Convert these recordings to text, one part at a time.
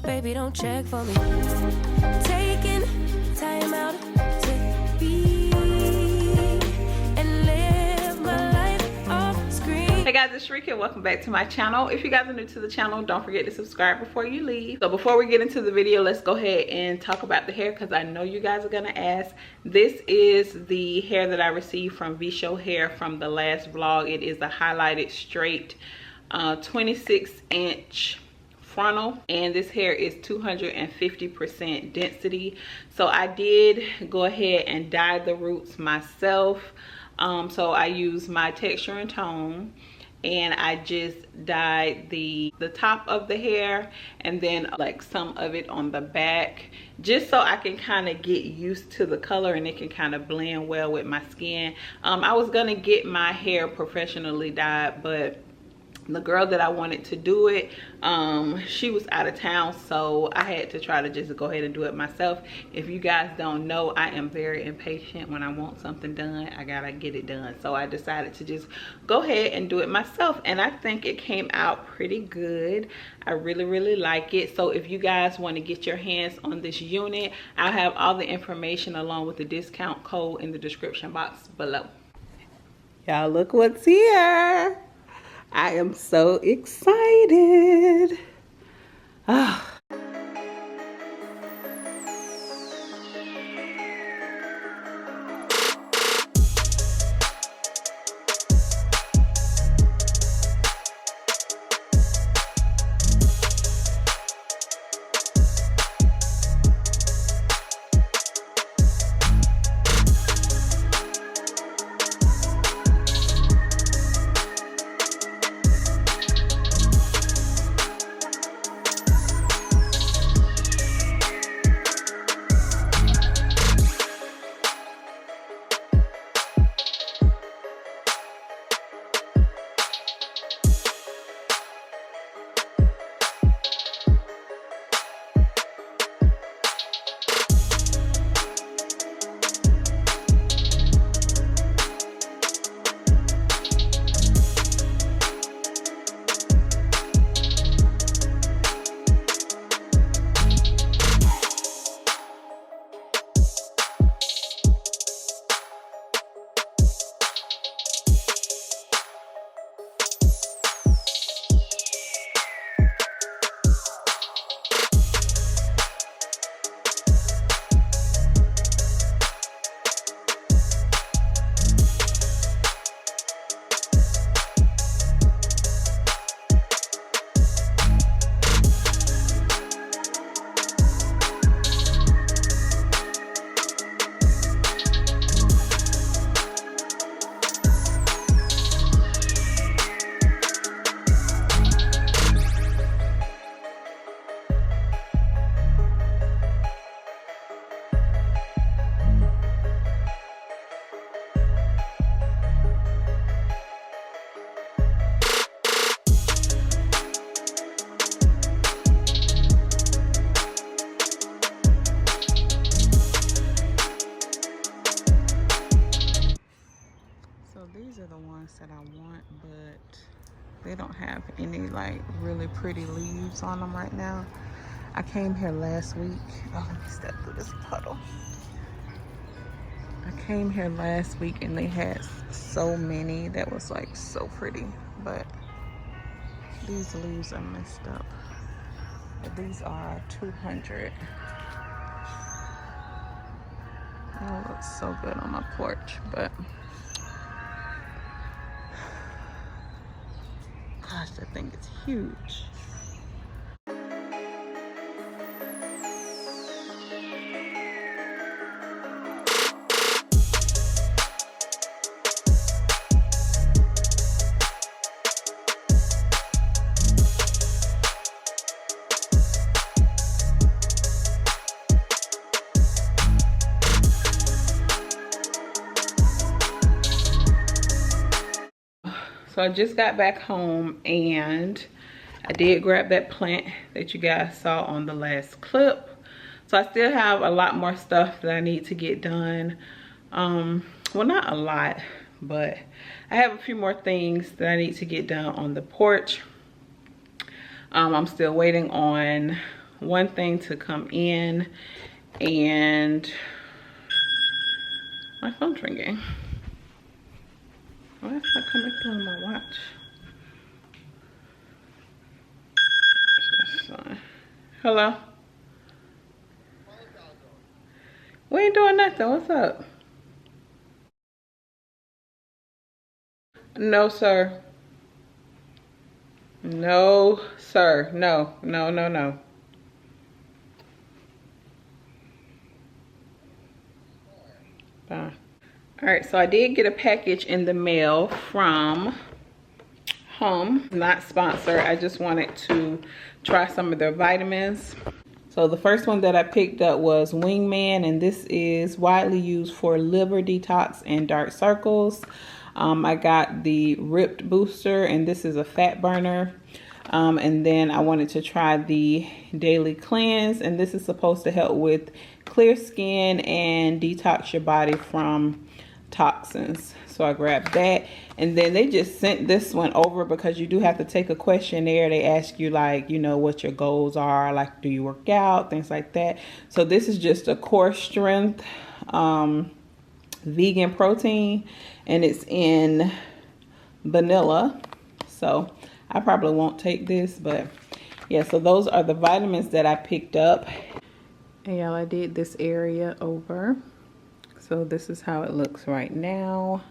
baby, don't check for me. Taking time out to be and live my life off screen. Hey guys, it's Shrika and welcome back to my channel. If you guys are new to the channel, don't forget to subscribe before you leave. So before we get into the video, let's go ahead and talk about the hair because I know you guys are gonna ask. This is the hair that I received from Vshowwig hair from the last vlog. It is a highlighted straight 26-inch frontal, and this hair is 250% density. So I did go ahead and dye the roots myself. So I used my texture and tone, and I just dyed the top of the hair and then like some of it on the back, just so I can kind of get used to the color and it can kind of blend well with my skin. I was gonna get my hair professionally dyed, but the girl that I wanted to do it, she was out of town, so I had to try to just go ahead and do it myself. If you guys don't know, I am very impatient. When I want something done, I gotta get it done. So I decided to just go ahead and do it myself, and I think it came out pretty good. I really like it. So if you guys want to get your hands on this unit, I'll have all the information along with the discount code in the description box below. Y'all, look what's here. I am so excited. Oh. These are the ones that I want, but they don't have any like really pretty leaves on them right now. I came here last week. Oh, let me step through this puddle. I came here last week and they had so many that was like so pretty, but these leaves are messed up. But these are 200. Oh, it looks so good on my porch, but gosh, that thing is huge. So I just got back home and I did grab that plant that you guys saw on the last clip. So I still have a lot more stuff that I need to get done. Well, not a lot, but I have a few more things that I need to get done on the porch. I'm still waiting on one thing to come in, and my phone's ringing. Why is that coming through on my watch? Hello? We ain't doing nothing. What's up? No, sir. No, sir. No, no, no, no. Bye. All right, so I did get a package in the mail from Home. Not sponsored. I just wanted to try some of their vitamins. So the first one that I picked up was Wingman, and this is widely used for liver detox and dark circles. I got the Ripped Booster, and this is a fat burner. And then I wanted to try the Daily Cleanse, and this is supposed to help with clear skin and detox your body from toxins. So I grabbed that, and then they just sent this one over because you do have to take a questionnaire. They ask you, like, you know, what your goals are, like, do you work out, things like that. So this is just a core strength vegan protein, and it's in vanilla. So I probably won't take this, but yeah, so those are the vitamins that I picked up. And y'all, I did this area over. So this is how it looks right now.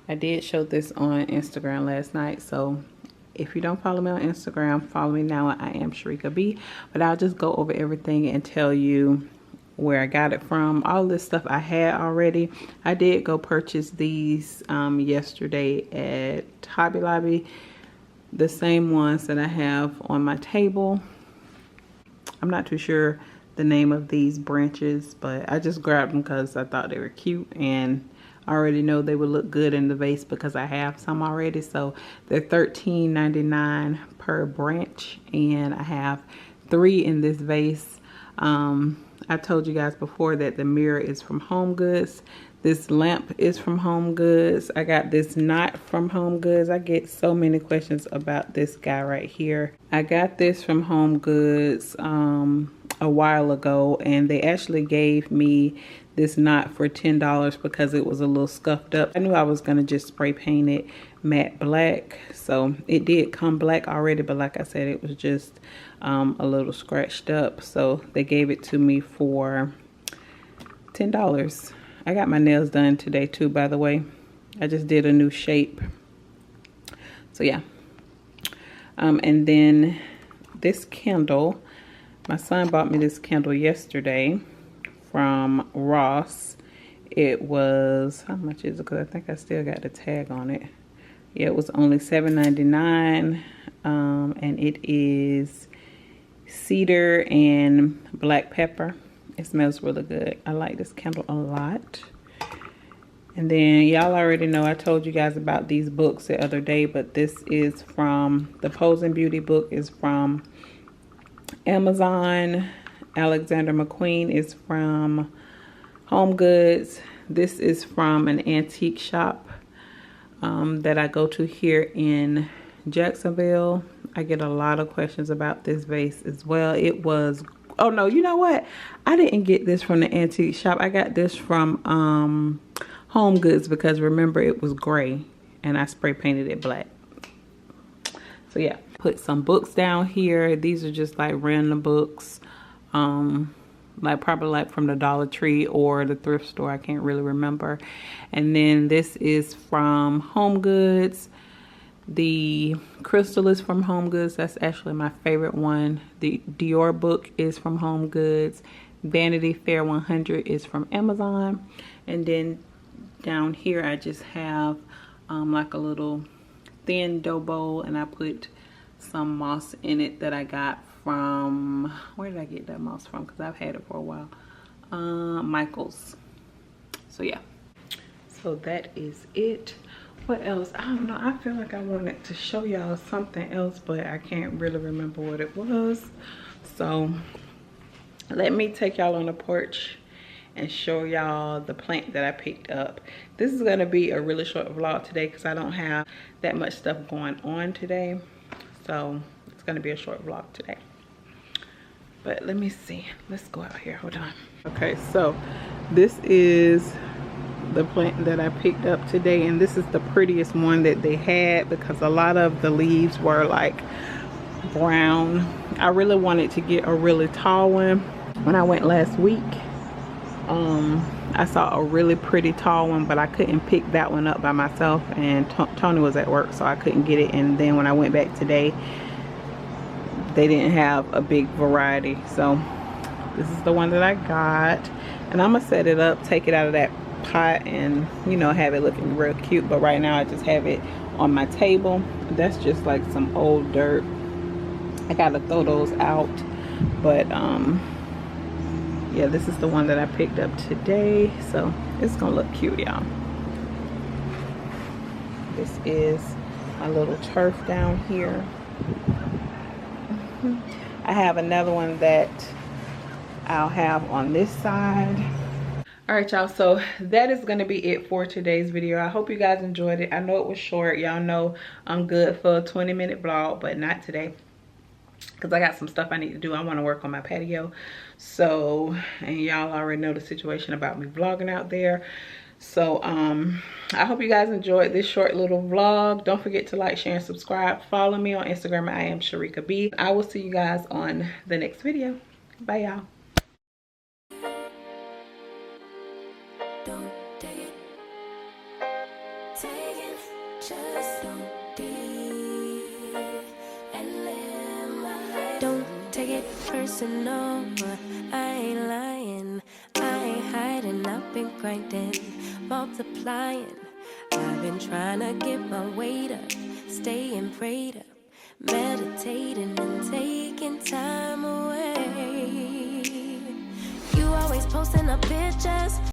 I did show this on Instagram last night. So if you don't follow me on Instagram, follow me now. I am Sharika B. But I'll just go over everything and tell you where I got it from. All this stuff I had already. I did go purchase these yesterday at Hobby Lobby. The same ones that I have on my table. I'm not too sure the name of these branches, but I just grabbed them because I thought they were cute, and I already know they would look good in the vase because I have some already. So they're $13.99 per branch, and I have 3 in this vase. I told you guys before that the mirror is from Home Goods. This lamp is from Home Goods. I got this knot from Home Goods. I get so many questions about this guy right here. I got this from Home Goods a while ago, and they actually gave me this knot for $10 because it was a little scuffed up. I knew I was gonna just spray paint it matte black, so it did come black already, but like I said, it was just a little scratched up. So they gave it to me for $10. I got my nails done today too, by the way. I just did a new shape. So yeah. And then this candle, my son bought me this candle yesterday from Ross. It was, how much is it? Because I think I still got the tag on it. Yeah, it was only $7.99. And it is cedar and black pepper. It smells really good. I like this candle a lot. And then y'all already know I told you guys about these books the other day, but this is from, the Pose and Beauty book is from Amazon. Alexander McQueen is from Home Goods. This is from an antique shop that I go to here in Jacksonville. I get a lot of questions about this vase as well. It was, oh no, you know what? I didn't get this from the antique shop. I got this from Home Goods because remember it was gray and I spray painted it black. So yeah, put some books down here. These are just like random books. Like probably like from the Dollar Tree or the thrift store. I can't really remember. And then this is from Home Goods. The crystal is from Home Goods. That's actually my favorite one. The Dior book is from Home Goods. Vanity Fair 100 is from Amazon. And then down here I just have like a little thin dough bowl, and I put some moss in it that I got from, where did I get that moss from? Because I've had it for a while. Michael's. So yeah, so that is it. What else? I don't know. I feel like I wanted to show y'all something else, but I can't really remember what it was. So let me take y'all on the porch and show y'all the plant that I picked up. This is gonna be a really short vlog today because I don't have that much stuff going on today. So it's gonna be a short vlog today. But let me see. Let's go out here. Hold on. Okay, so this is the plant that I picked up today, and this is the prettiest one that they had because a lot of the leaves were like brown. I really wanted to get a really tall one. When I went last week, I saw a really pretty tall one, but I couldn't pick that one up by myself, and Tony was at work, so I couldn't get it. And then when I went back today, they didn't have a big variety, so this is the one that I got. And I'm gonna set it up, take it out of that pot, and you know, have it looking real cute. But right now I just have it on my table. That's just like some old dirt. I gotta throw those out. But yeah, this is the one that I picked up today, so it's gonna look cute, y'all. This is my little turf down here. I have another one that I'll have on this side. All right, y'all, so that is going to be it for today's video. I hope you guys enjoyed it. I know it was short. Y'all know I'm good for a 20-minute vlog, but not today because I got some stuff I need to do. I want to work on my patio. So, and y'all already know the situation about me vlogging out there. So I hope you guys enjoyed this short little vlog. Don't forget to like, share, and subscribe. Follow me on Instagram. I am Sharika B. I will see you guys on the next video. Bye, y'all. Don't take it. Take it just so deep and live my life. Don't take it personal. I ain't lying. I ain't hiding. I've been grinding, multiplying. I've been trying to get my weight up, staying prayed up, meditating and taking time away. You always posting up pictures.